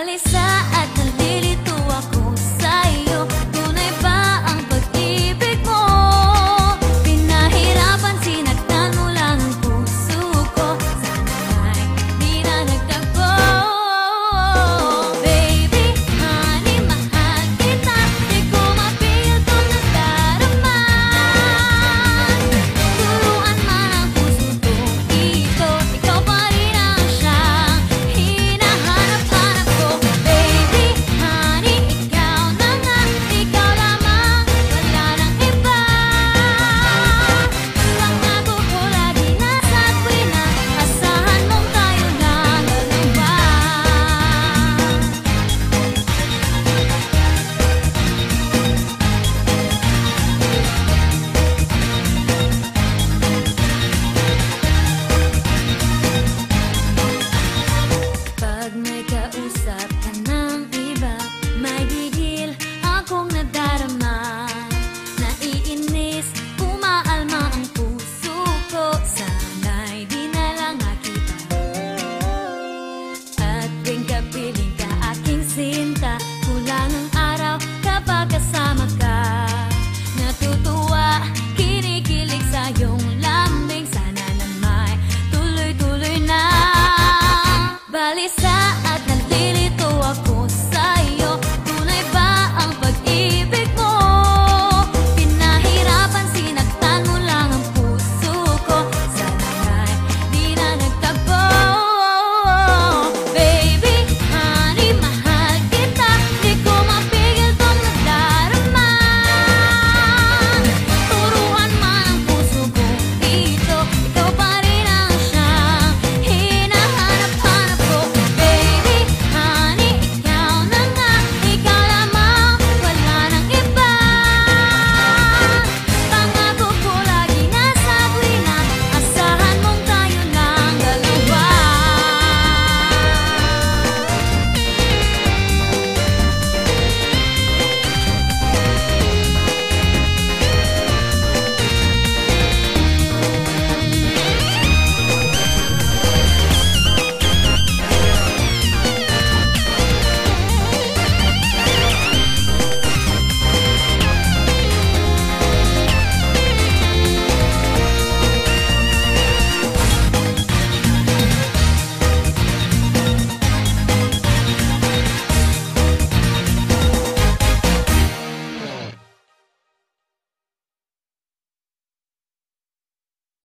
Balisa at nalilito ako sa'yo. Tunay ba ang pag-ibig mo? Pinahirapan, sinaktan mo lang ang puso ko. Sana'y di na nagtagpo. Baby, honey, mahal kita. Di ko mapigil kung nadarama. Turuan man ang puso ko dito. Ikaw pa rin ang siyang hinahanap-hanap ko. Baby, honey, ikaw na nga. Ikaw lamang, wala nang iba. Pangako ko lagi nasa tuwina. Asahan mong tayo lang dalawa. Pag may kausap ka ng iba, may gigil akong nadarama. Naiinis, umaalma ang puso ko. Sana'y di na lang nakita. At tuwing kapiling ka aking sinta, kulang ang araw kapag kasama ka. Natutuwa, kinikilig sa iyong lambing. Sana na may tuloy-tuloy na balisa